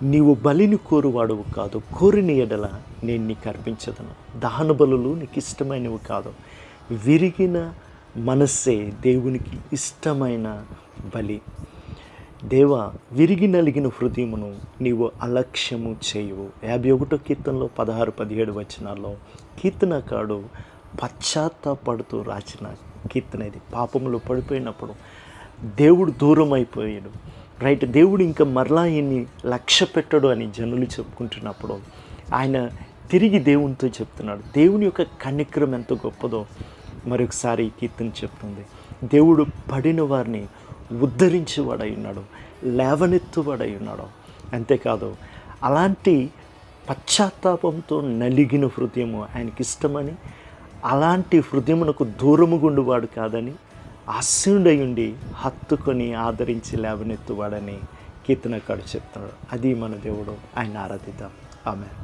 నీవు బలిని కోరువాడువు కాదు, కోరిన ఎడల నేను నీకు అర్పించదను. దహన బలులు నీకు ఇష్టమైనవి కాదు. విరిగిన మనస్సే దేవునికి ఇష్టమైన బలి. దేవా, విరిగి నలిగిన హృదయమును నీవు అలక్ష్యము చేయవు. 51 కీర్తనలో 16-17 వచనాల్లో కీర్తనకాడు పశ్చాత్తాపడుతూ రాసిన కీర్తన ఇది. పాపములో పడిపోయినప్పుడు దేవుడు దూరం అయిపోయాడు, దేవుడు ఇంకా మరలా ఈయన్ని లక్ష్య పెట్టడు అని జనులు చెప్పుకుంటున్నప్పుడు ఆయన తిరిగి దేవునితో చెప్తున్నాడు. దేవుని యొక్క కనికరం ఎంత గొప్పదో మరొకసారి ఈ కీర్తన చెప్తుంది. దేవుడు పడిన వారిని ఉద్ధరించేవాడై ఉన్నాడు, లేవనెత్తువాడై ఉన్నాడు. అంతేకాదు, అలాంటి పశ్చాత్తాపంతో నలిగిన హృదయము ఆయనకి ఇష్టమని, అలాంటి హృదయమునకు దూరము గుండువాడు కాదని, ఆశీనుడై ఉండి హత్తుకొని ఆదరించి లేవనెత్తువాడని కీర్తనకాడు చెప్తున్నాడు. అది మన దేవుడు. ఆయన ఆరాధిద్దాం. ఆమేన్.